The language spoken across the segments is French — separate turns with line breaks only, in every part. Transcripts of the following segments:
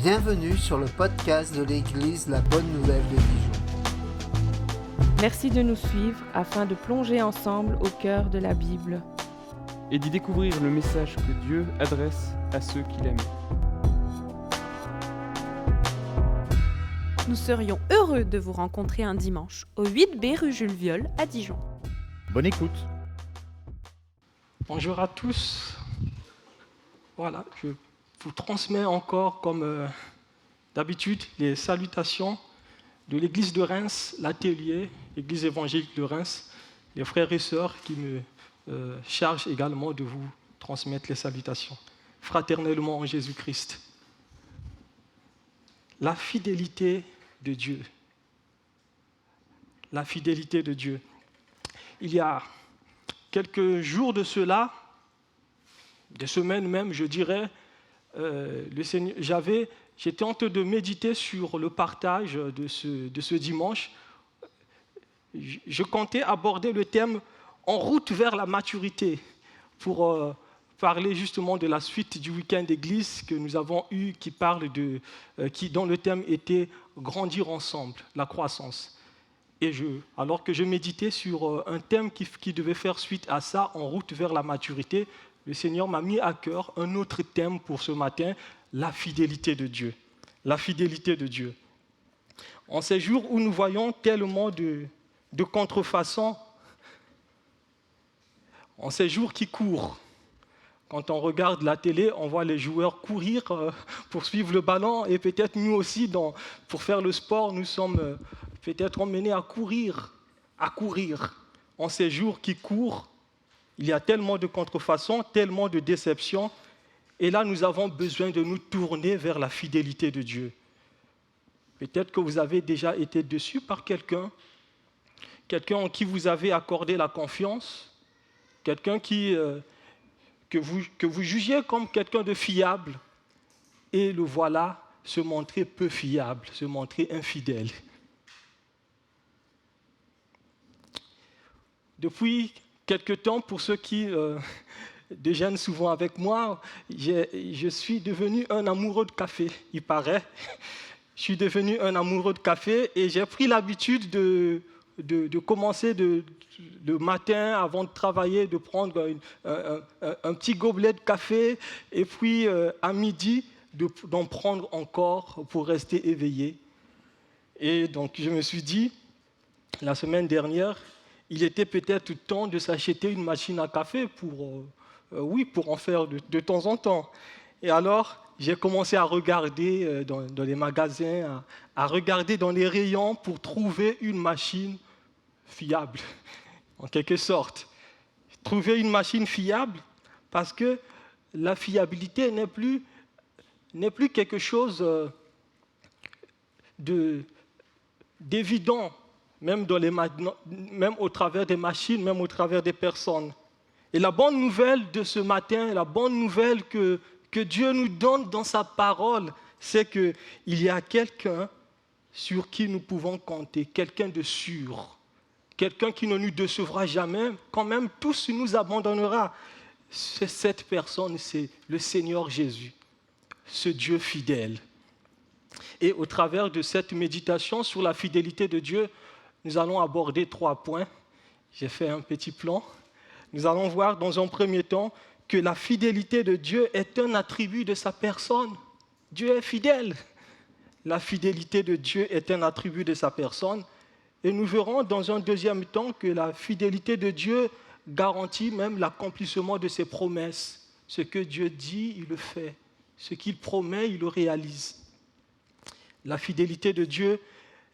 Bienvenue sur le podcast de l'Église La Bonne Nouvelle de Dijon.
Merci de nous suivre afin de plonger ensemble au cœur de la Bible
et d'y découvrir le message que Dieu adresse à ceux qu'il aime.
Nous serions heureux de vous rencontrer un dimanche au 8B rue Jules Viol à Dijon.
Bonne écoute.
Bonjour à tous. Voilà, je vous transmets encore comme d'habitude les salutations de l'église de Reims, l'atelier, l'église évangélique de Reims, les frères et sœurs qui me chargent également de vous transmettre les salutations fraternellement en Jésus-Christ. La fidélité de Dieu. La fidélité de Dieu. Il y a quelques jours de cela, des semaines même, je dirais, j'étais en train de méditer sur le partage de ce dimanche. Je comptais aborder le thème « En route vers la maturité » pour parler justement de la suite du week-end d'église que nous avons eu, dont le thème était « Grandir ensemble, la croissance ». Et alors que je méditais sur un thème qui devait faire suite à ça, « En route vers la maturité », le Seigneur m'a mis à cœur un autre thème pour ce matin, la fidélité de Dieu. La fidélité de Dieu. En ces jours où nous voyons tellement de contrefaçons, en ces jours qui courent, quand on regarde la télé, on voit les joueurs courir pour suivre le ballon et peut-être nous aussi, pour faire le sport, nous sommes peut-être emmenés à courir. En ces jours qui courent, il y a tellement de contrefaçons, tellement de déceptions, et là nous avons besoin de nous tourner vers la fidélité de Dieu. Peut-être que vous avez déjà été déçu par quelqu'un en qui vous avez accordé la confiance, quelqu'un que vous jugiez comme quelqu'un de fiable, et le voilà se montrer peu fiable, se montrer infidèle. Depuis quelque temps, pour ceux qui déjeunent souvent avec moi, je suis devenu un amoureux de café, il paraît. Je suis devenu un amoureux de café et j'ai pris l'habitude de commencer le matin, avant de travailler, de prendre un petit gobelet de café et puis à midi, d'en prendre encore pour rester éveillé. Et donc je me suis dit, la semaine dernière, il était peut-être temps de s'acheter une machine à café pour en faire de temps en temps. Et alors, j'ai commencé à regarder dans les magasins, à regarder dans les rayons pour trouver une machine fiable, en quelque sorte. Trouver une machine fiable parce que la fiabilité n'est plus quelque chose d'évident, même au travers des machines, même au travers des personnes. Et la bonne nouvelle de ce matin, la bonne nouvelle que Dieu nous donne dans sa parole, c'est qu'il y a quelqu'un sur qui nous pouvons compter, quelqu'un de sûr, quelqu'un qui ne nous décevra jamais, quand même tous nous abandonnera. Cette personne, c'est le Seigneur Jésus, ce Dieu fidèle. Et au travers de cette méditation sur la fidélité de Dieu, nous allons aborder 3 points. J'ai fait un petit plan. Nous allons voir dans un premier temps que la fidélité de Dieu est un attribut de sa personne. Dieu est fidèle. La fidélité de Dieu est un attribut de sa personne. Et nous verrons dans un deuxième temps que la fidélité de Dieu garantit même l'accomplissement de ses promesses. Ce que Dieu dit, il le fait. Ce qu'il promet, il le réalise. La fidélité de Dieu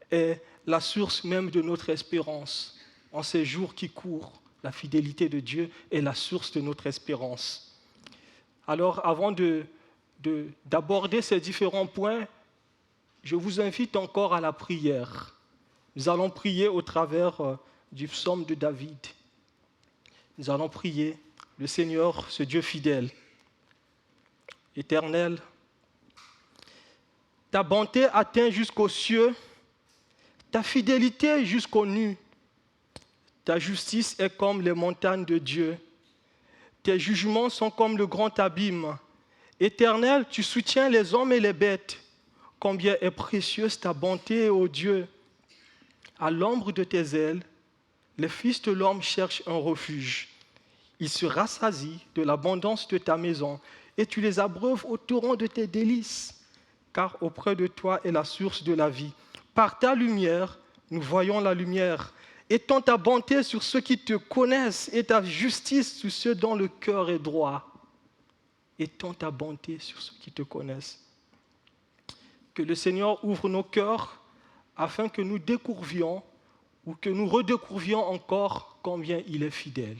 est la source même de notre espérance. En ces jours qui courent, la fidélité de Dieu est la source de notre espérance. Alors, avant d'aborder ces différents points, je vous invite encore à la prière. Nous allons prier au travers du psaume de David. Nous allons prier le Seigneur, ce Dieu fidèle, éternel. Ta bonté atteint jusqu'aux cieux, ta fidélité jusqu'aux nues. Ta justice est comme les montagnes de Dieu. Tes jugements sont comme le grand abîme. Éternel, tu soutiens les hommes et les bêtes. combien est précieuse ta bonté, ô Dieu. À l'ombre de tes ailes, les fils de l'homme cherchent un refuge. Ils se rassasient de l'abondance de ta maison et tu les abreuves au torrent de tes délices, car auprès de toi est la source de la vie. Par ta lumière, nous voyons la lumière. Étends ta bonté sur ceux qui te connaissent et ta justice sur ceux dont le cœur est droit. Étends ta bonté sur ceux qui te connaissent. Que le Seigneur ouvre nos cœurs afin que nous découvrions ou que nous redécouvrions encore combien il est fidèle.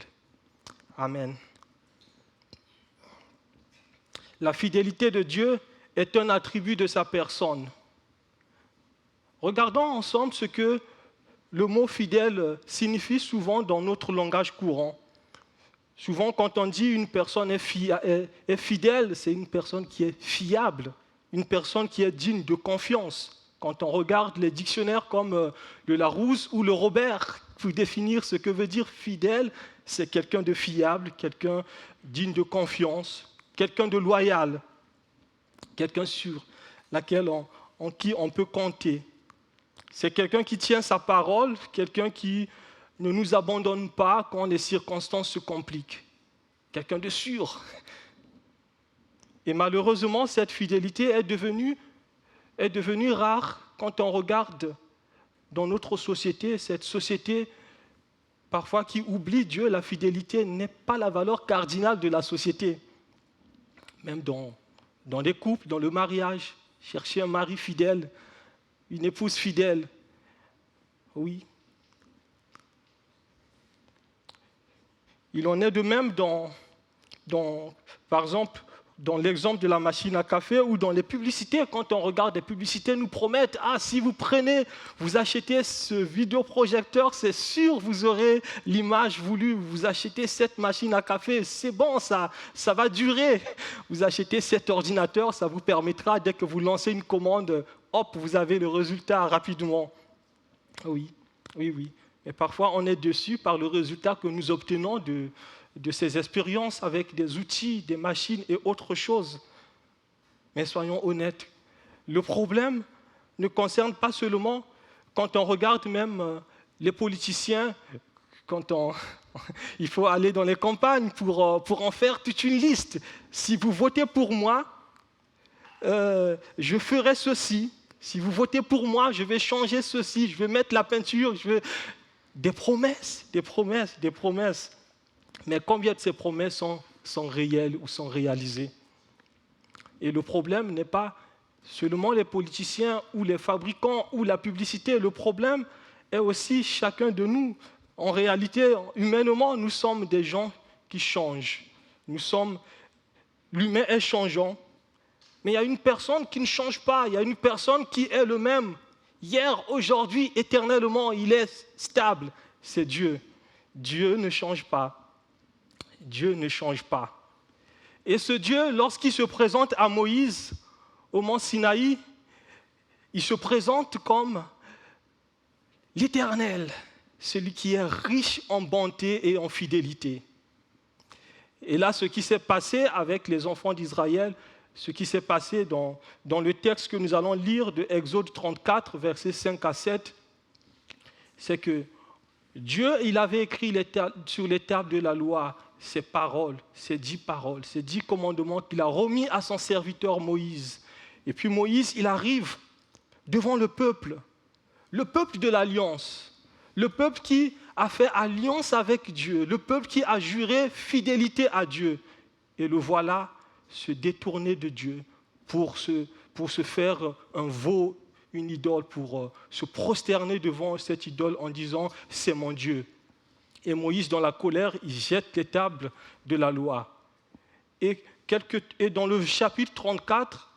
Amen. La fidélité de Dieu est un attribut de sa personne. Regardons ensemble ce que le mot fidèle signifie souvent dans notre langage courant. Souvent, quand on dit une personne est fidèle, c'est une personne qui est fiable, une personne qui est digne de confiance. Quand on regarde les dictionnaires comme le Larousse ou le Robert, pour définir ce que veut dire fidèle, c'est quelqu'un de fiable, quelqu'un digne de confiance, quelqu'un de loyal, quelqu'un sur laquelle en qui on peut compter. C'est quelqu'un qui tient sa parole, quelqu'un qui ne nous abandonne pas quand les circonstances se compliquent. Quelqu'un de sûr. Et malheureusement, cette fidélité est devenue rare quand on regarde dans notre société, cette société parfois qui oublie Dieu. La fidélité n'est pas la valeur cardinale de la société. Même dans les couples, dans le mariage, chercher un mari fidèle, une épouse fidèle. Oui. Il en est de même par exemple, dans l'exemple de la machine à café ou dans les publicités. Quand on regarde les publicités, nous promettent « Ah, si vous achetez ce vidéoprojecteur, c'est sûr vous aurez l'image voulue. Vous achetez cette machine à café, c'est bon, ça va durer. Vous achetez cet ordinateur, ça vous permettra, dès que vous lancez une commande, hop, vous avez le résultat rapidement. » Oui. Mais parfois, on est déçu par le résultat que nous obtenons de ces expériences avec des outils, des machines et autres choses. Mais soyons honnêtes, le problème ne concerne pas seulement, quand on regarde même les politiciens, il faut aller dans les campagnes pour en faire toute une liste. Si vous votez pour moi, je ferai ceci. Si vous votez pour moi, je vais changer ceci, je vais mettre la peinture, Des promesses. Mais combien de ces promesses sont réelles ou sont réalisées? Et le problème n'est pas seulement les politiciens ou les fabricants ou la publicité. Le problème est aussi chacun de nous. En réalité, humainement, nous sommes des gens qui changent. L'humain est changeant. Mais il y a une personne qui ne change pas. Il y a une personne qui est le même. Hier, aujourd'hui, éternellement, il est stable. C'est Dieu. Dieu ne change pas. Dieu ne change pas. Et ce Dieu, lorsqu'il se présente à Moïse au mont Sinaï, il se présente comme l'Éternel, celui qui est riche en bonté et en fidélité. Et là, ce qui s'est passé avec les enfants d'Israël, ce qui s'est passé dans le texte que nous allons lire de Exode 34, versets 5 à 7, c'est que Dieu, il avait écrit sur les tables de la loi ces paroles, ces 10 commandements qu'il a remis à son serviteur Moïse. Et puis Moïse, il arrive devant le peuple de l'alliance, le peuple qui a fait alliance avec Dieu, le peuple qui a juré fidélité à Dieu. Et le voilà se détourner de Dieu pour se faire un veau, une idole, pour se prosterner devant cette idole en disant « c'est mon Dieu ». Et Moïse, dans la colère, il jette les tables de la loi. Et dans le chapitre 34,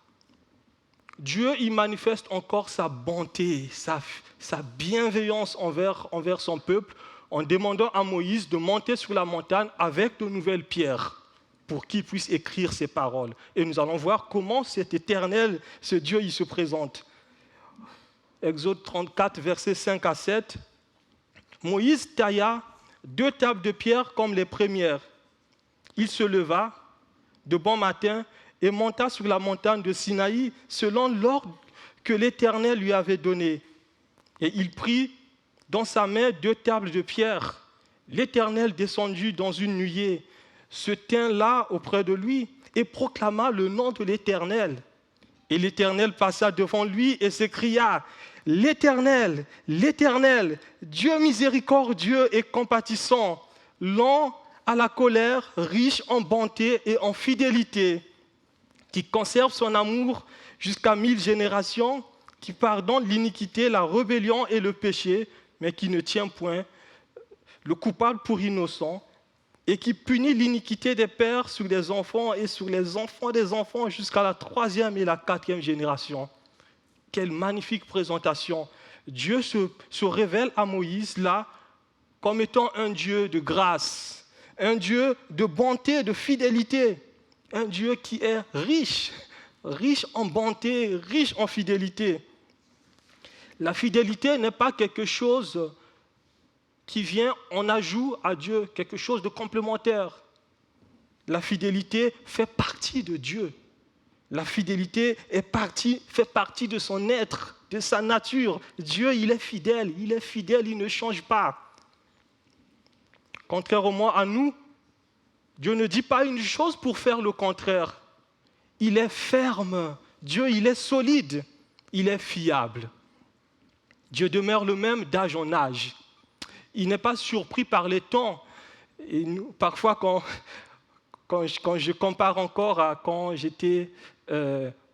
Dieu il manifeste encore sa bonté, sa bienveillance envers son peuple, en demandant à Moïse de monter sur la montagne avec de nouvelles pierres pour qu'il puisse écrire ses paroles. Et nous allons voir comment cet éternel, ce Dieu, il se présente. Exode 34, versets 5 à 7. Moïse tailla 2 tables de pierre comme les premières. Il se leva de bon matin et monta sur la montagne de Sinaï selon l'ordre que l'Éternel lui avait données. Et il prit dans sa main 2 tables de pierre. L'Éternel descendit dans une nuée, se tint là auprès de lui et proclama le nom de l'Éternel. Et l'Éternel passa devant lui et s'écria, « L'Éternel, l'Éternel, Dieu miséricordieux et compatissant, lent à la colère, riche en bonté et en fidélité, qui conserve son amour jusqu'à 1000 générations, qui pardonne l'iniquité, la rébellion et le péché, mais qui ne tient point le coupable pour innocent, et qui punit l'iniquité des pères sur les enfants et sur les enfants des enfants jusqu'à la 3e et la 4e génération. » Quelle magnifique présentation. Dieu se révèle à Moïse là comme étant un Dieu de grâce, un Dieu de bonté, de fidélité, un Dieu qui est riche, riche en bonté, riche en fidélité. La fidélité n'est pas quelque chose qui vient en ajout à Dieu, quelque chose de complémentaire. La fidélité fait partie de Dieu. La fidélité fait partie de son être, de sa nature. Dieu, il est fidèle, il ne change pas. Contrairement à nous, Dieu ne dit pas une chose pour faire le contraire. Il est ferme. Dieu, il est solide. Il est fiable. Dieu demeure le même d'âge en âge. Il n'est pas surpris par les temps. Et nous, parfois, quand je compare encore à quand j'étais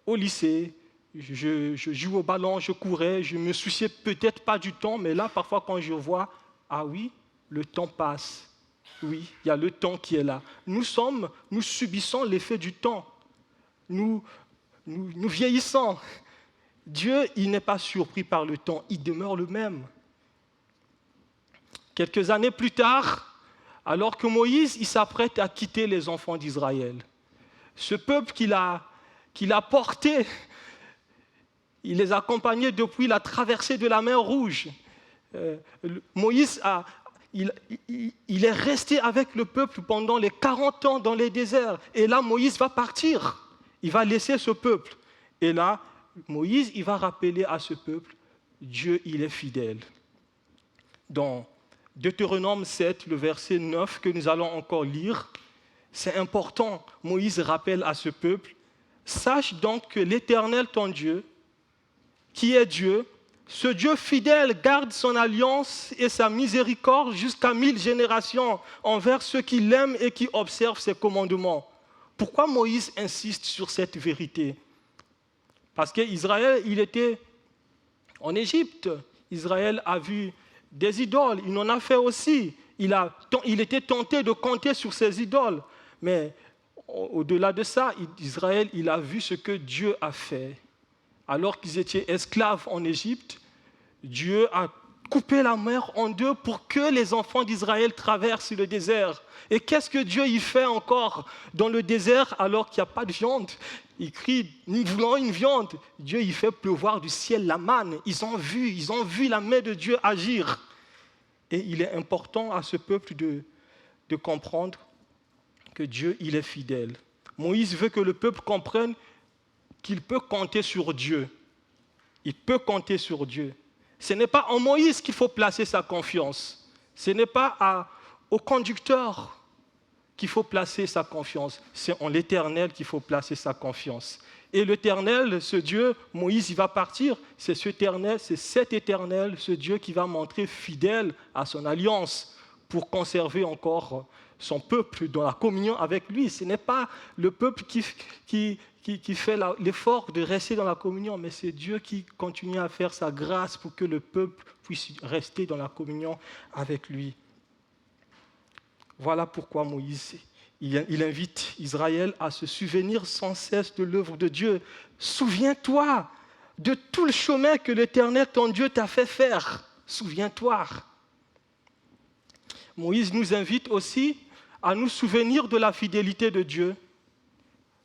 au lycée, je jouais au ballon, je courais, je ne me souciais peut-être pas du temps, mais là, parfois, quand je vois, ah oui, le temps passe. Oui, il y a le temps qui est là. Nous subissons l'effet du temps. Nous vieillissons. Dieu, il n'est pas surpris par le temps, il demeure le même. Quelques années plus tard, alors que Moïse il s'apprête à quitter les enfants d'Israël, ce peuple qu'il a porté, il les a accompagnés depuis la traversée de la mer Rouge. Moïse il est resté avec le peuple pendant les 40 ans dans les déserts. Et là, Moïse va partir. Il va laisser ce peuple. Et là, Moïse, il va rappeler à ce peuple, Dieu, il est fidèle. Dans Deutéronome 7, le verset 9 que nous allons encore lire, c'est important. Moïse rappelle à ce peuple, sache donc que l'Éternel, ton Dieu, qui est Dieu, ce Dieu fidèle garde son alliance et sa miséricorde jusqu'à 1000 générations envers ceux qui l'aiment et qui observent ses commandements. Pourquoi Moïse insiste sur cette vérité? Parce qu'Israël, il était en Égypte. Israël a vu des idoles, il en a fait aussi. Il était tenté de compter sur ses idoles. Mais au-delà de ça, Israël, il a vu ce que Dieu a fait. Alors qu'ils étaient esclaves en Égypte, Dieu a coupé la mer en deux pour que les enfants d'Israël traversent le désert. Et qu'est-ce que Dieu y fait encore dans le désert alors qu'il n'y a pas de viande? Il crie, nous voulons une viande. Dieu y fait pleuvoir du ciel la manne. Ils ont vu la main de Dieu agir. Et il est important à ce peuple de comprendre que Dieu, il est fidèle. Moïse veut que le peuple comprenne qu'il peut compter sur Dieu. Il peut compter sur Dieu. Ce n'est pas en Moïse qu'il faut placer sa confiance. Ce n'est pas au conducteur qu'il faut placer sa confiance. C'est en l'Éternel qu'il faut placer sa confiance. Et l'Éternel, ce Dieu, Moïse, il va partir. C'est cet Éternel, ce Dieu qui va montrer fidèle à son alliance pour conserver encore son peuple dans la communion avec lui. Ce n'est pas le peuple qui fait l'effort de rester dans la communion, mais c'est Dieu qui continue à faire sa grâce pour que le peuple puisse rester dans la communion avec lui. Voilà pourquoi Moïse, il invite Israël à se souvenir sans cesse de l'œuvre de Dieu. Souviens-toi de tout le chemin que l'Éternel, ton Dieu, t'a fait faire. Souviens-toi. Moïse nous invite aussi à nous souvenir de la fidélité de Dieu.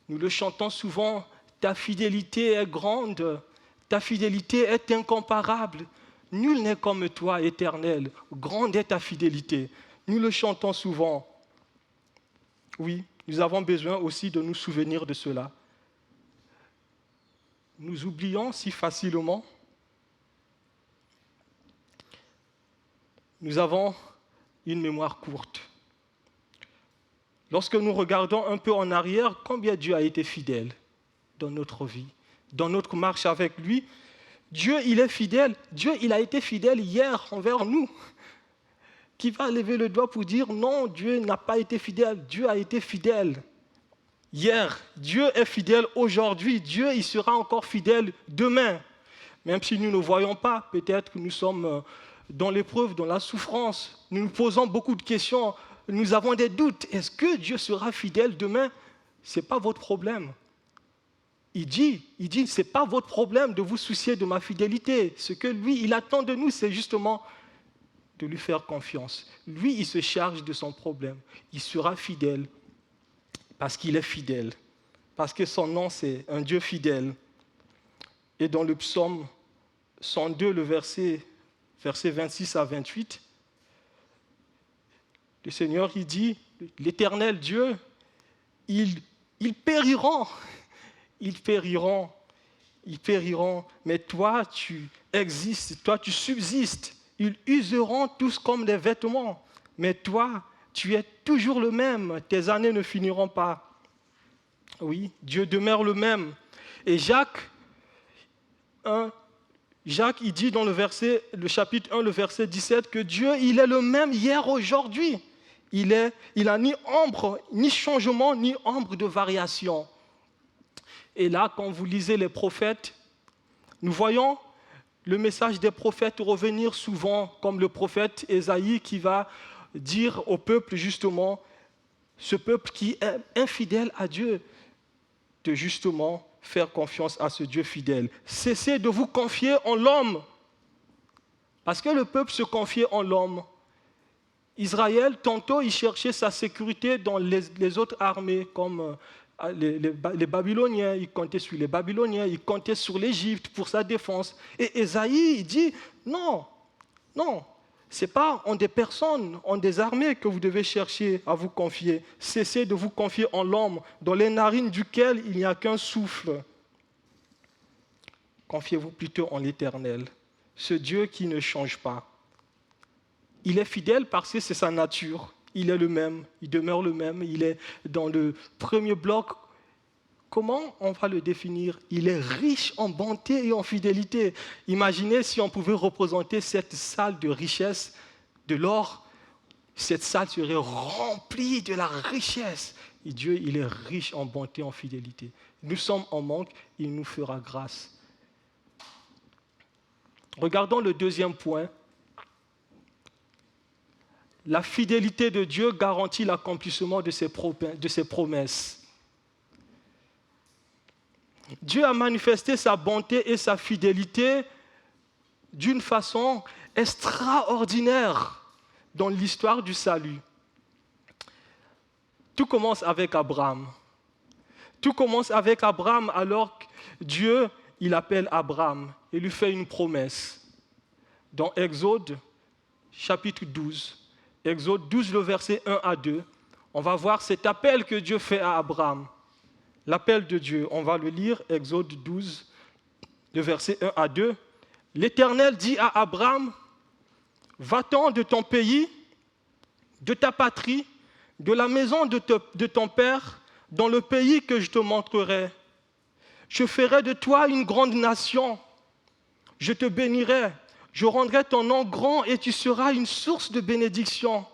Nous le chantons souvent, ta fidélité est grande, ta fidélité est incomparable. Nul n'est comme toi, Éternel, grande est ta fidélité. Nous le chantons souvent. Oui, nous avons besoin aussi de nous souvenir de cela. nous oublions si facilement. Nous avons une mémoire courte. Lorsque nous regardons un peu en arrière, combien Dieu a été fidèle dans notre vie, dans notre marche avec lui. Dieu, il est fidèle. Dieu, il a été fidèle hier envers nous. Qui va lever le doigt pour dire non, Dieu n'a pas été fidèle. Dieu a été fidèle hier. Dieu est fidèle aujourd'hui. Dieu, il sera encore fidèle demain. Même si nous ne voyons pas, peut-être que nous sommes dans l'épreuve, dans la souffrance. Nous nous posons beaucoup de questions. Nous avons des doutes. Est-ce que Dieu sera fidèle demain? Ce n'est pas votre problème. Il dit, ce n'est pas votre problème de vous soucier de ma fidélité. Ce que lui, il attend de nous, c'est justement de lui faire confiance. Lui, il se charge de son problème. Il sera fidèle parce qu'il est fidèle. Parce que son nom, c'est un Dieu fidèle. Et dans le psaume 102, le verset 26 à 28, le Seigneur, il dit, l'Éternel Dieu, ils périront. Ils périront, mais toi, tu existes, toi, tu subsistes. Ils useront tous comme des vêtements, mais toi, tu es toujours le même, tes années ne finiront pas. Oui, Dieu demeure le même. Et Jacques, il dit dans le chapitre 1, le verset 17, que Dieu, il est le même hier, aujourd'hui. Il n'a ni ombre, ni changement, ni ombre de variation. Et là, quand vous lisez les prophètes, nous voyons le message des prophètes revenir souvent, comme le prophète Ésaïe qui va dire au peuple justement, ce peuple qui est infidèle à Dieu, de justement faire confiance à ce Dieu fidèle. Cessez de vous confier en l'homme, parce que le peuple se confiait en l'homme. Israël, tantôt, il cherchait sa sécurité dans les autres armées, comme les Babyloniens, ils comptaient sur les Babyloniens, ils comptaient sur l'Égypte pour sa défense. Et Ésaïe, il dit, non, ce n'est pas en des personnes, en des armées que vous devez chercher à vous confier. Cessez de vous confier en l'homme, dans les narines duquel il n'y a qu'un souffle. Confiez-vous plutôt en l'Éternel, ce Dieu qui ne change pas. Il est fidèle parce que c'est sa nature. Il est le même, il demeure le même, il est dans le premier bloc. Comment on va le définir? Il est riche en bonté et en fidélité. Imaginez si on pouvait représenter cette salle de richesse, de l'or, cette salle serait remplie de la richesse. Et Dieu, il est riche en bonté et en fidélité. Nous sommes en manque, il nous fera grâce. Regardons le deuxième point. La fidélité de Dieu garantit l'accomplissement de ses promesses. Dieu a manifesté sa bonté et sa fidélité d'une façon extraordinaire dans l'histoire du salut. Tout commence avec Abraham. Tout commence avec Abraham alors que Dieu, il appelle Abraham et lui fait une promesse. Dans Exode, chapitre 12, Exode 12, le verset 1 à 2, on va voir cet appel que Dieu fait à Abraham. L'appel de Dieu, on va le lire, Exode 12, le verset 1 à 2. L'Éternel dit à Abraham, « Va-t'en de ton pays, de ta patrie, de la maison de ton père, dans le pays que je te montrerai. Je ferai de toi une grande nation. Je te bénirai. Je rendrai ton nom grand et tu seras une source de bénédiction.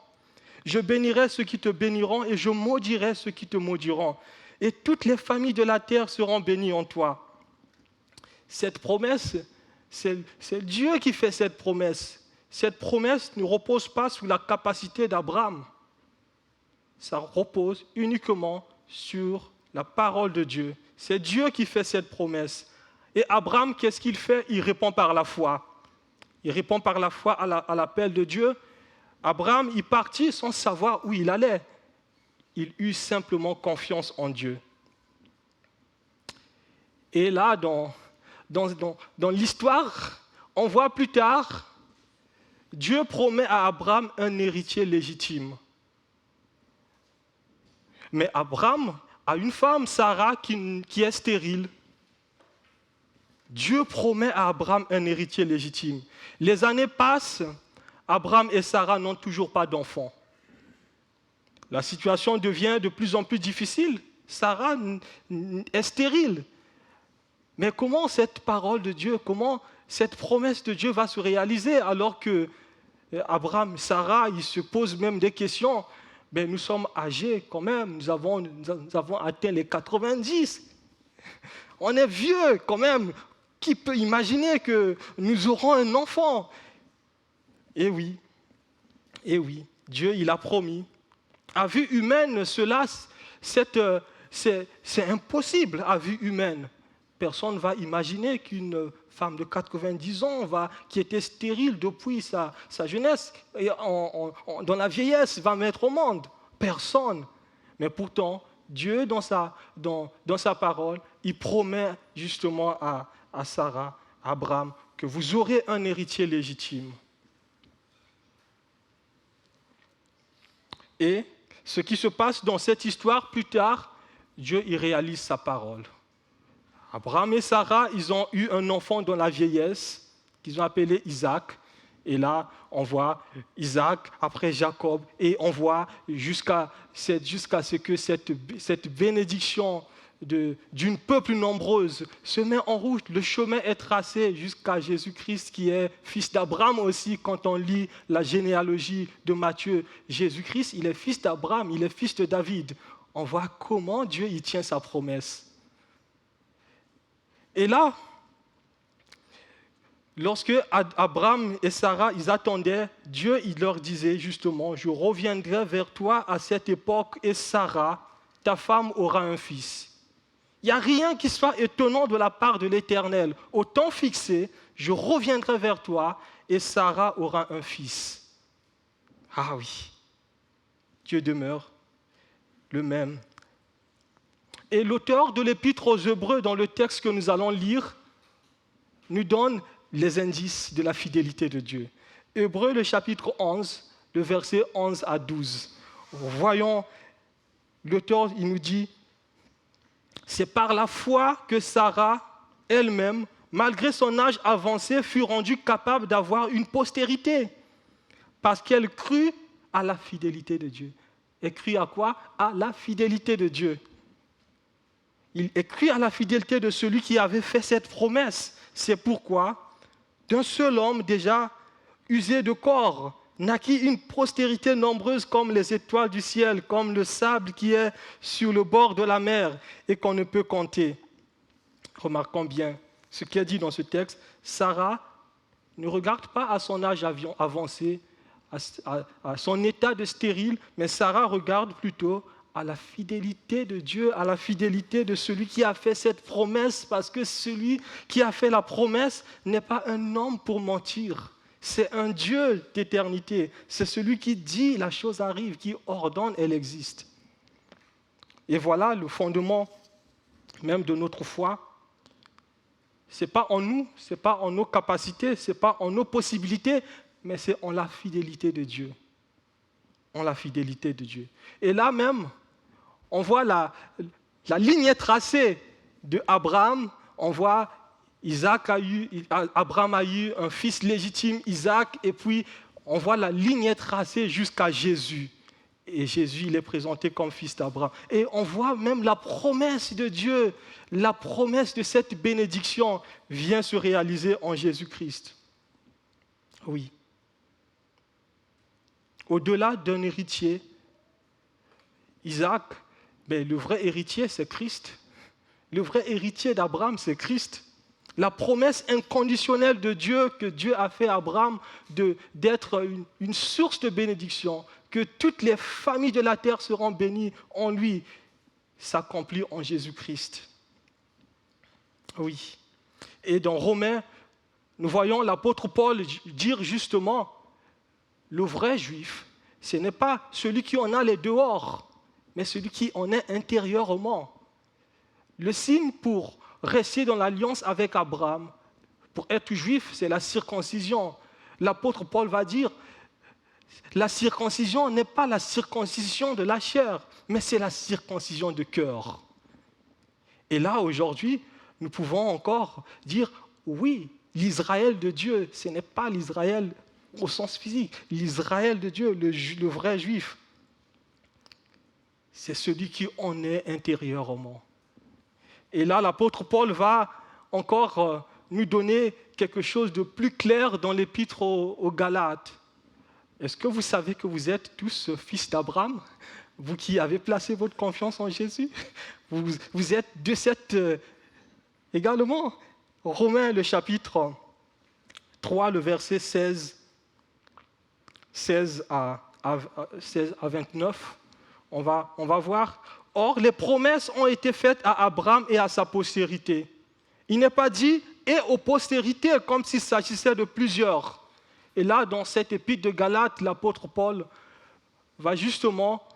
Je bénirai ceux qui te béniront et je maudirai ceux qui te maudiront. Et toutes les familles de la terre seront bénies en toi. » Cette promesse, c'est Dieu qui fait cette promesse. Cette promesse ne repose pas sur la capacité d'Abraham. Ça repose uniquement sur la parole de Dieu. C'est Dieu qui fait cette promesse. Et Abraham, qu'est-ce qu'il fait? Il répond par la foi. Il répond par la foi à l'appel de Dieu. Abraham, il partit sans savoir où il allait. Il eut simplement confiance en Dieu. Et là, dans l'histoire, on voit plus tard, Dieu promet à Abraham un héritier légitime. Mais Abraham a une femme, Sarah, qui est stérile. Dieu promet à Abraham un héritier légitime. Les années passent, Abraham et Sarah n'ont toujours pas d'enfants. La situation devient de plus en plus difficile. Sarah est stérile. Mais comment cette parole de Dieu, comment cette promesse de Dieu va se réaliser alors que Abraham, Sarah, ils se posent même des questions. Mais nous sommes âgés quand même, nous avons atteint les 90. On est vieux quand même. Qui peut imaginer que nous aurons un enfant? Eh oui, Dieu, il a promis. À vue humaine, c'est impossible à vue humaine. Personne ne va imaginer qu'une femme de 90 ans, qui était stérile depuis sa jeunesse, et dans la vieillesse, va mettre au monde. Personne. Mais pourtant, Dieu, dans sa parole, il promet justement à Sarah, à Abraham, que vous aurez un héritier légitime. Et ce qui se passe dans cette histoire, plus tard, Dieu y réalise sa parole. Abraham et Sarah, ils ont eu un enfant dans la vieillesse, qu'ils ont appelé Isaac. Et là, on voit Isaac, après Jacob, et on voit jusqu'à ce que cette bénédiction d'une peuple nombreuse se met en route. Le chemin est tracé jusqu'à Jésus-Christ, qui est fils d'Abraham aussi. Quand on lit la généalogie de Matthieu, Jésus-Christ, il est fils d'Abraham, il est fils de David. On voit comment Dieu y tient sa promesse. Et là, lorsque Abraham et Sarah, ils attendaient, Dieu, il leur disait justement, je reviendrai vers toi à cette époque et Sarah, ta femme, aura un fils. Il n'y a rien qui soit étonnant de la part de l'Éternel. Au temps fixé, je reviendrai vers toi et Sarah aura un fils. Ah oui, Dieu demeure le même. Et l'auteur de l'Épître aux Hébreux, dans le texte que nous allons lire, nous donne les indices de la fidélité de Dieu. Hébreux, le chapitre 11, le verset 11 à 12. Voyons, l'auteur, il nous dit, c'est par la foi que Sarah, elle-même, malgré son âge avancé, fut rendue capable d'avoir une postérité, parce qu'elle crut à la fidélité de Dieu. Elle crut à quoi? À la fidélité de Dieu. Il écrit à la fidélité de celui qui avait fait cette promesse. C'est pourquoi, d'un seul homme déjà usé de corps, naquit une postérité nombreuse comme les étoiles du ciel, comme le sable qui est sur le bord de la mer et qu'on ne peut compter. Remarquons bien ce qui est dit dans ce texte. Sarah ne regarde pas à son âge avancé, à son état de stérile, mais Sarah regarde plutôt à la fidélité de Dieu, à la fidélité de celui qui a fait cette promesse, parce que celui qui a fait la promesse n'est pas un homme pour mentir, c'est un Dieu d'éternité, c'est celui qui dit la chose arrive, qui ordonne, elle existe. Et voilà le fondement même de notre foi. Ce n'est pas en nous, ce n'est pas en nos capacités, ce n'est pas en nos possibilités, mais c'est en la fidélité de Dieu. En la fidélité de Dieu. Et là même, on voit la lignée tracée de Abraham. On voit Abraham a eu un fils légitime, Isaac, et puis on voit la lignée tracée jusqu'à Jésus. Et Jésus, il est présenté comme fils d'Abraham. Et on voit même la promesse de Dieu, la promesse de cette bénédiction vient se réaliser en Jésus-Christ. Oui. Au-delà d'un héritier, Isaac, mais le vrai héritier, c'est Christ. Le vrai héritier d'Abraham, c'est Christ. La promesse inconditionnelle de Dieu que Dieu a fait à Abraham d'être une source de bénédiction, que toutes les familles de la terre seront bénies en lui, s'accomplit en Jésus-Christ. Oui. Et dans Romains, nous voyons l'apôtre Paul dire justement, le vrai juif, ce n'est pas celui qui en a les dehors, mais celui qui en est intérieurement. Le signe pour rester dans l'alliance avec Abraham, pour être juif, c'est la circoncision. L'apôtre Paul va dire, la circoncision n'est pas la circoncision de la chair, mais c'est la circoncision de cœur. Et là, aujourd'hui, nous pouvons encore dire, oui, l'Israël de Dieu, ce n'est pas l'Israël au sens physique. L'Israël de Dieu, le vrai juif, c'est celui qui en est intérieurement. Et là, l'apôtre Paul va encore nous donner quelque chose de plus clair dans l'épître aux Galates. Est-ce que vous savez que vous êtes tous fils d'Abraham? Vous qui avez placé votre confiance en Jésus, vous êtes de cette également. Romains, le chapitre 3, le verset 16 à 29, on va voir. Or, les promesses ont été faites à Abraham et à sa postérité. Il n'est pas dit « et aux postérités » comme s'il s'agissait de plusieurs. Et là, dans cette épître de Galates, l'apôtre Paul va justement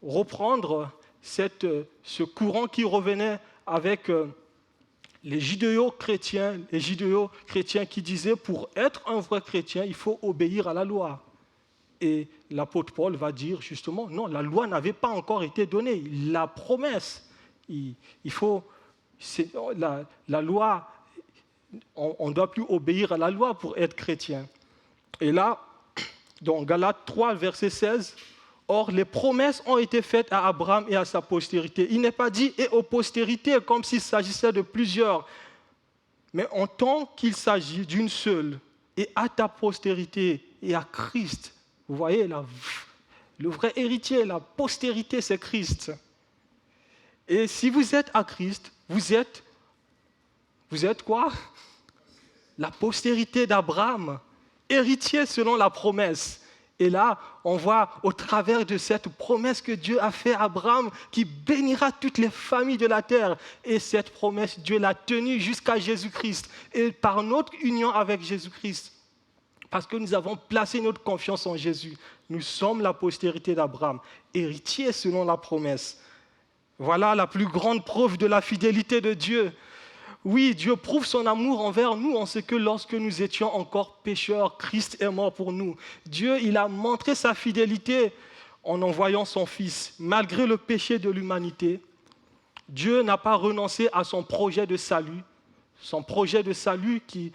reprendre ce courant qui revenait avec les judéo-chrétiens qui disaient pour être un vrai chrétien, il faut obéir à la loi. Et l'apôtre Paul va dire justement, non, la loi n'avait pas encore été donnée. La promesse, la loi, on ne doit plus obéir à la loi pour être chrétien. Et là, dans Galates 3, verset 16, or les promesses ont été faites à Abraham et à sa postérité. Il n'est pas dit « et aux postérités » comme s'il s'agissait de plusieurs, mais en tant qu'il s'agit d'une seule, et à ta postérité et à Christ. Vous voyez, le vrai héritier, la postérité, c'est Christ. Et si vous êtes à Christ, vous êtes quoi? La postérité d'Abraham, héritier selon la promesse. Et là, on voit au travers de cette promesse que Dieu a faite à Abraham, qui bénira toutes les familles de la terre. Et cette promesse, Dieu l'a tenue jusqu'à Jésus-Christ. Et par notre union avec Jésus-Christ, parce que nous avons placé notre confiance en Jésus, nous sommes la postérité d'Abraham, héritiers selon la promesse. Voilà la plus grande preuve de la fidélité de Dieu. Oui, Dieu prouve son amour envers nous en ce que lorsque nous étions encore pécheurs, Christ est mort pour nous. Dieu, il a montré sa fidélité en envoyant son Fils. Malgré le péché de l'humanité, Dieu n'a pas renoncé à son projet de salut. Son projet de salut qui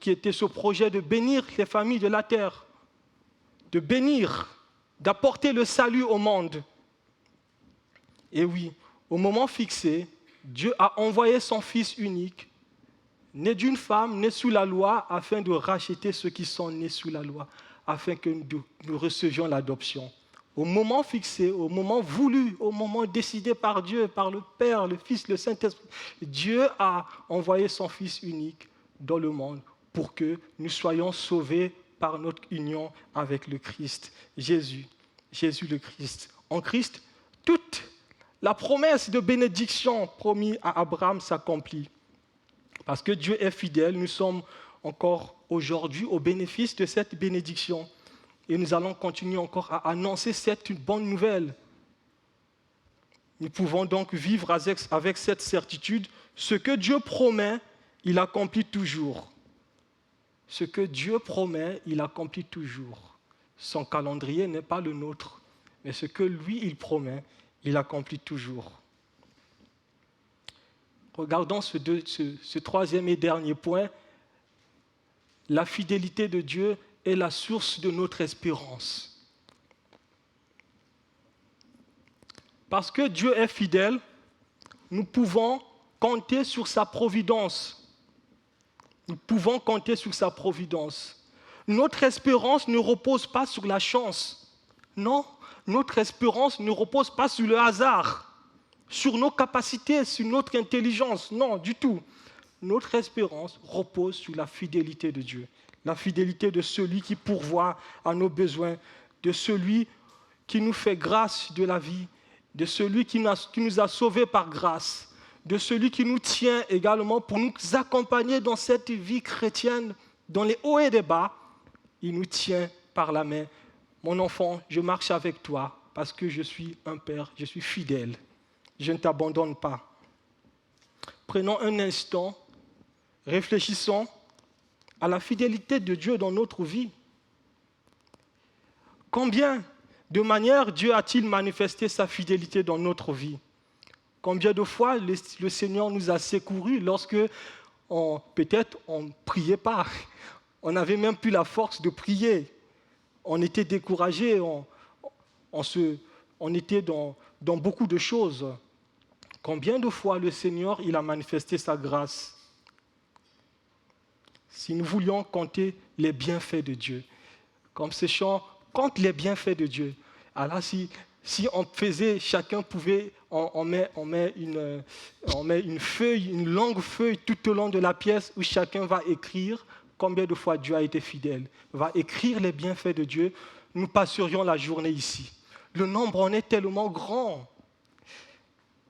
était ce projet de bénir les familles de la terre, de bénir, d'apporter le salut au monde. Et oui, au moment fixé, Dieu a envoyé son Fils unique, né d'une femme, né sous la loi, afin de racheter ceux qui sont nés sous la loi, afin que nous recevions l'adoption. Au moment fixé, au moment voulu, au moment décidé par Dieu, par le Père, le Fils, le Saint-Esprit, Dieu a envoyé son Fils unique dans le monde pour que nous soyons sauvés par notre union avec le Christ, Jésus le Christ. En Christ, toute la promesse de bénédiction promise à Abraham s'accomplit. Parce que Dieu est fidèle, nous sommes encore aujourd'hui au bénéfice de cette bénédiction. Et nous allons continuer encore à annoncer cette bonne nouvelle. Nous pouvons donc vivre avec cette certitude. Ce que Dieu promet, il accomplit toujours. Ce que Dieu promet, il accomplit toujours. Son calendrier n'est pas le nôtre, mais ce que lui, il promet, il accomplit toujours. Regardons ce troisième et dernier point. La fidélité de Dieu est la source de notre espérance. Parce que Dieu est fidèle, nous pouvons compter sur sa providence. Nous pouvons compter sur sa providence. Notre espérance ne repose pas sur la chance. Non, notre espérance ne repose pas sur le hasard, sur nos capacités, sur notre intelligence. Non, du tout. Notre espérance repose sur la fidélité de Dieu. La fidélité de celui qui pourvoit à nos besoins, de celui qui nous fait grâce de la vie, de celui qui nous a sauvés par grâce, de celui qui nous tient également pour nous accompagner dans cette vie chrétienne, dans les hauts et les bas. Il nous tient par la main. Mon enfant, je marche avec toi parce que je suis un père, je suis fidèle. Je ne t'abandonne pas. Prenons un instant, réfléchissons à la fidélité de Dieu dans notre vie. Combien de manières Dieu a-t-il manifesté sa fidélité dans notre vie? Combien de fois le Seigneur nous a secourus lorsque peut-être on ne priait pas. On n'avait même plus la force de prier. On était découragés, on était dans beaucoup de choses. Combien de fois le Seigneur il a manifesté sa grâce? Si nous voulions compter les bienfaits de Dieu, comme ce chant, compte les bienfaits de Dieu. Alors si on faisait, chacun pouvait, on met une feuille, une longue feuille tout au long de la pièce où chacun va écrire combien de fois Dieu a été fidèle, va écrire les bienfaits de Dieu, nous passerions la journée ici. Le nombre en est tellement grand.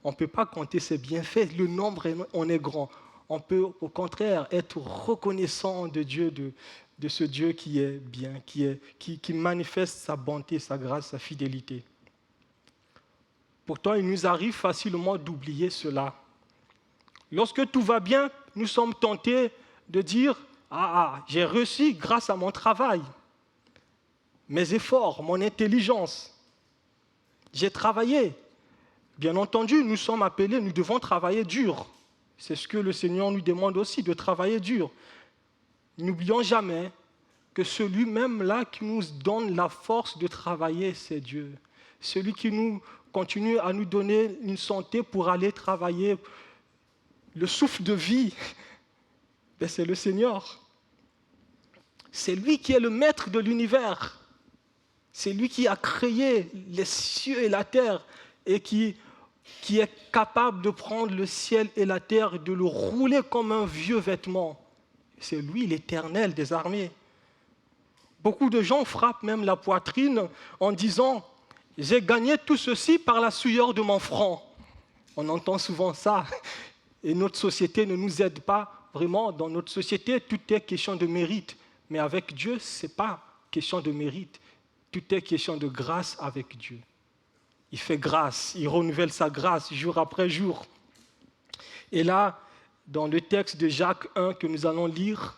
On ne peut pas compter ses bienfaits, le nombre en est grand. On peut au contraire être reconnaissant de Dieu, de ce Dieu qui est bien, qui manifeste sa bonté, sa grâce, sa fidélité. Pourtant, il nous arrive facilement d'oublier cela. Lorsque tout va bien, nous sommes tentés de dire « Ah, j'ai réussi grâce à mon travail, mes efforts, mon intelligence. J'ai travaillé. » Bien entendu, nous sommes appelés, nous devons travailler dur. C'est ce que le Seigneur nous demande aussi, de travailler dur. N'oublions jamais que celui même là qui nous donne la force de travailler, c'est Dieu. Celui qui nous continue à nous donner une santé pour aller travailler, le souffle de vie, c'est le Seigneur. C'est lui qui est le maître de l'univers. C'est lui qui a créé les cieux et la terre et qui est capable de prendre le ciel et la terre et de le rouler comme un vieux vêtement. C'est lui l'Éternel des armées. Beaucoup de gens frappent même la poitrine en disant « J'ai gagné tout ceci par la sueur de mon front ». On entend souvent ça. Et notre société ne nous aide pas vraiment. Dans notre société, tout est question de mérite. Mais avec Dieu, ce n'est pas question de mérite. Tout est question de grâce avec Dieu. Il fait grâce, il renouvelle sa grâce jour après jour. Et là, dans le texte de Jacques 1 que nous allons lire,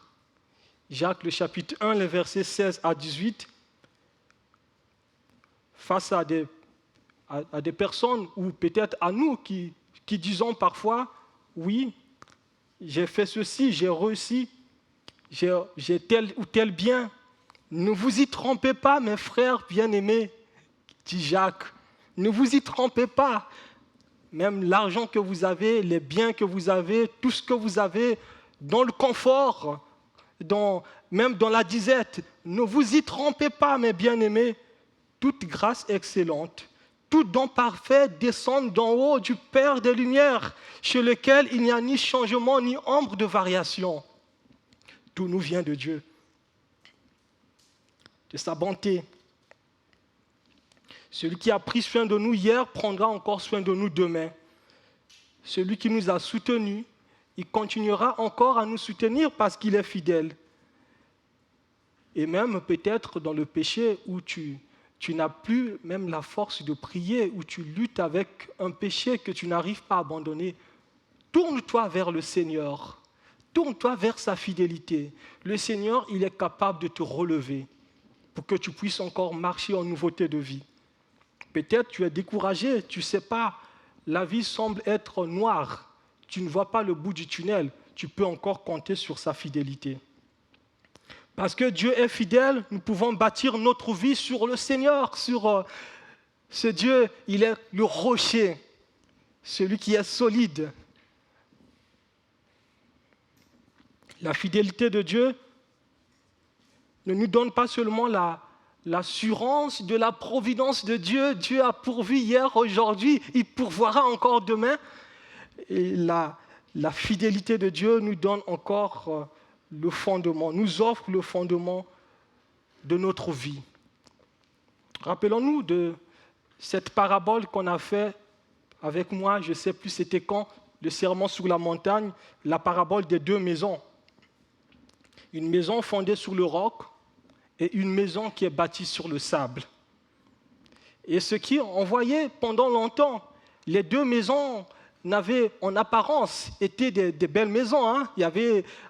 Jacques le chapitre 1, les versets 16 à 18, face à des personnes, ou peut-être à nous qui disons parfois, oui, j'ai fait ceci, j'ai réussi, j'ai tel ou tel bien. Ne vous y trompez pas, mes frères bien-aimés, dit Jacques. Ne vous y trompez pas. Même l'argent que vous avez, les biens que vous avez, tout ce que vous avez, dans le confort, même dans la disette, ne vous y trompez pas, mes bien-aimés. Toute grâce excellente, tout don parfait descend d'en haut du Père des Lumières, chez lequel il n'y a ni changement ni ombre de variation. Tout nous vient de Dieu, de sa bonté. Celui qui a pris soin de nous hier prendra encore soin de nous demain. Celui qui nous a soutenus, il continuera encore à nous soutenir parce qu'il est fidèle. Et même peut-être dans le péché où tu n'as plus même la force de prier, où tu luttes avec un péché que tu n'arrives pas à abandonner, tourne-toi vers le Seigneur. Tourne-toi vers sa fidélité. Le Seigneur, il est capable de te relever pour que tu puisses encore marcher en nouveauté de vie. Peut-être tu es découragé, tu ne sais pas, la vie semble être noire, tu ne vois pas le bout du tunnel, tu peux encore compter sur sa fidélité. Parce que Dieu est fidèle, nous pouvons bâtir notre vie sur le Seigneur, sur ce Dieu, il est le rocher, celui qui est solide. La fidélité de Dieu ne nous donne pas seulement l'assurance de la providence de Dieu. Dieu a pourvu hier, aujourd'hui, il pourvoira encore demain. Et la fidélité de Dieu nous donne encore le fondement, nous offre le fondement de notre vie. Rappelons-nous de cette parabole qu'on a fait avec moi, je ne sais plus c'était quand, le sermon sur la montagne, la parabole des deux maisons. Une maison fondée sur le roc et une maison qui est bâtie sur le sable. Et ce qui, on voyait pendant longtemps, les deux maisons n'avaient en apparence été des belles maisons. Hein.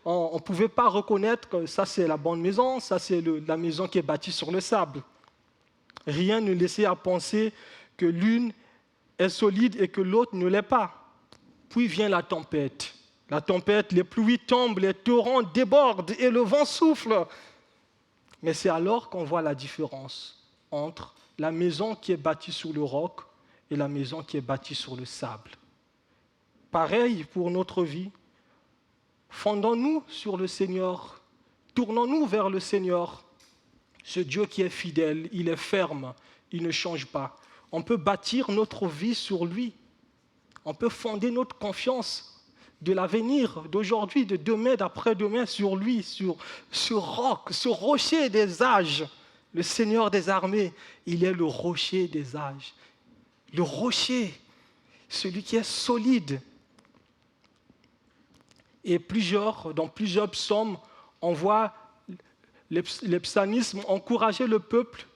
On ne pouvait pas reconnaître que ça c'est la bonne maison, ça c'est la maison qui est bâtie sur le sable. Rien ne laissait à penser que l'une est solide et que l'autre ne l'est pas. Puis vient la tempête. La tempête, les pluies tombent, les torrents débordent et le vent souffle. Mais c'est alors qu'on voit la différence entre la maison qui est bâtie sur le roc et la maison qui est bâtie sur le sable. Pareil pour notre vie. Fondons-nous sur le Seigneur. Tournons-nous vers le Seigneur. Ce Dieu qui est fidèle, il est ferme, il ne change pas. On peut bâtir notre vie sur lui. On peut fonder notre confiance de l'avenir, d'aujourd'hui, de demain, d'après-demain sur lui, sur ce roc, ce rocher des âges. Le Seigneur des armées, il est le rocher des âges. Le rocher, celui qui est solide. Et dans plusieurs psaumes, on voit les psalmistes encourager le peuple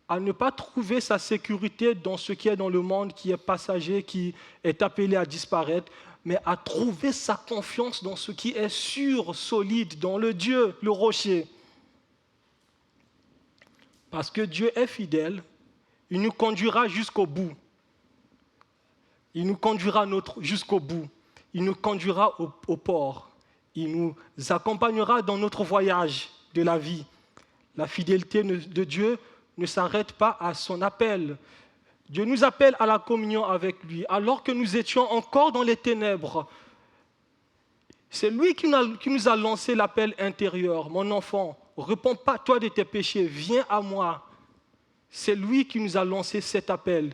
à ne pas trouver sa sécurité dans ce qui est dans le monde, qui est passager, qui est appelé à disparaître, mais à trouver sa confiance dans ce qui est sûr, solide, dans le Dieu, le rocher. Parce que Dieu est fidèle, il nous conduira jusqu'au bout. Il nous conduira jusqu'au bout. Il nous conduira au port. Il nous accompagnera dans notre voyage de la vie. La fidélité de Dieu ne s'arrête pas à son appel. Dieu nous appelle à la communion avec lui, alors que nous étions encore dans les ténèbres. C'est lui qui nous a lancé l'appel intérieur. Mon enfant, repens-toi de tes péchés, viens à moi. C'est lui qui nous a lancé cet appel.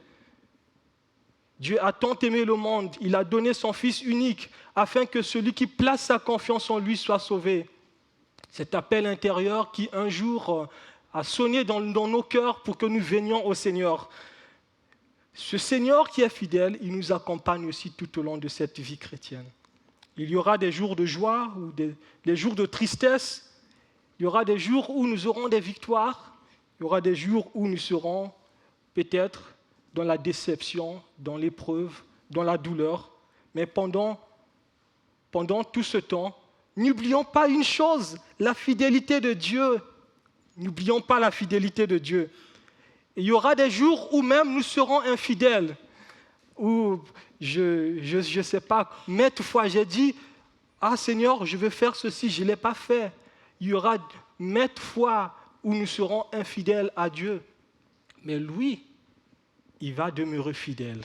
Dieu a tant aimé le monde, il a donné son Fils unique, afin que celui qui place sa confiance en lui soit sauvé. Cet appel intérieur qui un jour a sonné dans nos cœurs pour que nous venions au Seigneur. Ce Seigneur qui est fidèle, il nous accompagne aussi tout au long de cette vie chrétienne. Il y aura des jours de joie ou des jours de tristesse. Il y aura des jours où nous aurons des victoires. Il y aura des jours où nous serons peut-être dans la déception, dans l'épreuve, dans la douleur. Mais pendant tout ce temps, n'oublions pas une chose, la fidélité de Dieu. N'oublions pas la fidélité de Dieu. Et il y aura des jours où même nous serons infidèles, où je ne sais pas, maintes fois j'ai dit, « Ah Seigneur, je veux faire ceci, je ne l'ai pas fait. » Il y aura maintes fois où nous serons infidèles à Dieu. Mais lui, il va demeurer fidèle.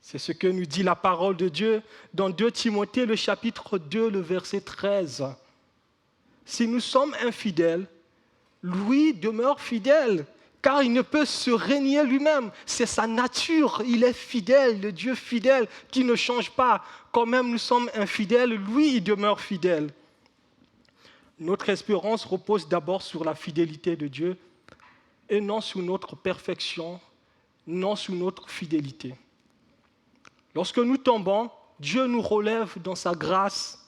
C'est ce que nous dit la parole de Dieu dans 2 Timothée, le chapitre 2, le verset 13. Si nous sommes infidèles, lui demeure fidèle, car il ne peut se régner lui-même. C'est sa nature, il est fidèle, le Dieu fidèle qui ne change pas. Quand même nous sommes infidèles, lui, il demeure fidèle. Notre espérance repose d'abord sur la fidélité de Dieu et non sur notre perfection, non sur notre fidélité. Lorsque nous tombons, Dieu nous relève dans sa grâce.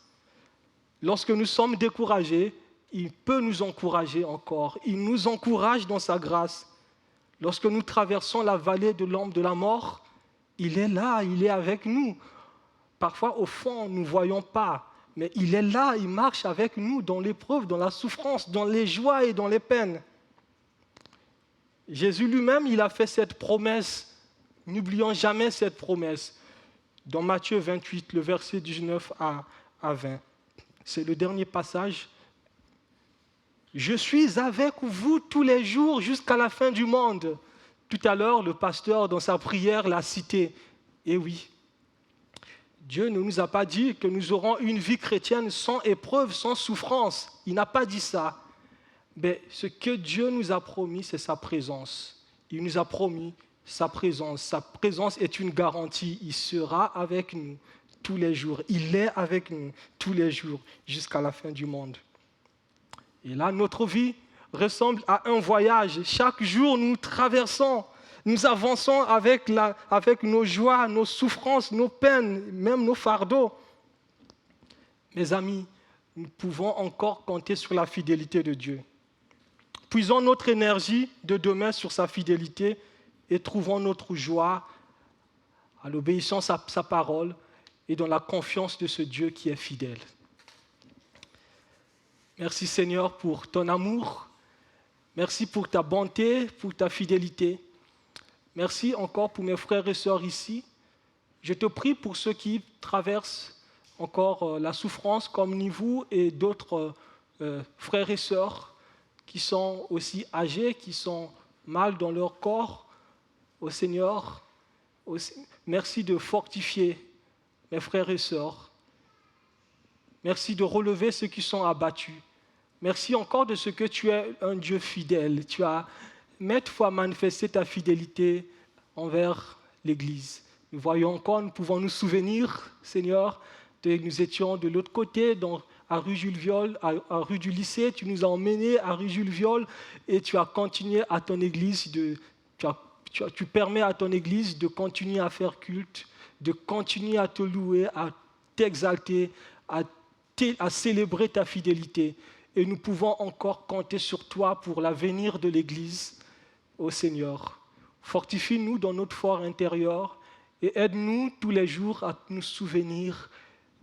Lorsque nous sommes découragés, il peut nous encourager encore. Il nous encourage dans sa grâce. Lorsque nous traversons la vallée de l'ombre de la mort, il est là, il est avec nous. Parfois, au fond, nous ne voyons pas, mais il est là, il marche avec nous dans l'épreuve, dans la souffrance, dans les joies et dans les peines. Jésus lui-même, il a fait cette promesse. N'oublions jamais cette promesse. Dans Matthieu 28, le verset 19 à 20. C'est le dernier passage. « Je suis avec vous tous les jours jusqu'à la fin du monde. » Tout à l'heure, le pasteur, dans sa prière, l'a cité. Et oui, Dieu ne nous a pas dit que nous aurons une vie chrétienne sans épreuve, sans souffrance. Il n'a pas dit ça. Mais ce que Dieu nous a promis, c'est sa présence. Il nous a promis sa présence. Sa présence est une garantie. Il sera avec nous tous les jours. Il est avec nous tous les jours jusqu'à la fin du monde. Et là, notre vie ressemble à un voyage. Chaque jour, nous traversons, nous avançons avec nos joies, nos souffrances, nos peines, même nos fardeaux. Mes amis, nous pouvons encore compter sur la fidélité de Dieu. Puisons notre énergie de demain sur sa fidélité et trouvons notre joie à l'obéissance à sa parole et dans la confiance de ce Dieu qui est fidèle. Merci Seigneur pour ton amour. Merci pour ta bonté, pour ta fidélité. Merci encore pour mes frères et sœurs ici. Je te prie pour ceux qui traversent encore la souffrance comme vous et d'autres frères et sœurs qui sont aussi âgés, qui sont mal dans leur corps. Au Seigneur, merci de fortifier mes frères et sœurs. Merci de relever ceux qui sont abattus. Merci encore de ce que tu es un Dieu fidèle. Tu as maintes fois manifesté ta fidélité envers l'Église. Nous voyons encore, nous pouvons nous souvenir, Seigneur, nous étions de l'autre côté, à rue Jules Viol, à rue du lycée. Tu nous as emmenés à rue Jules Viol et tu as continué à ton Église, tu permets à ton Église de continuer à faire culte, de continuer à te louer, à t'exalter, à célébrer ta fidélité. Et nous pouvons encore compter sur toi pour l'avenir de l'Église, ô Seigneur. Fortifie-nous dans notre fort intérieur et aide-nous tous les jours à nous souvenir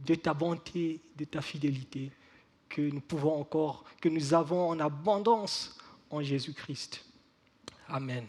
de ta bonté, de ta fidélité, que nous avons en abondance en Jésus-Christ. Amen.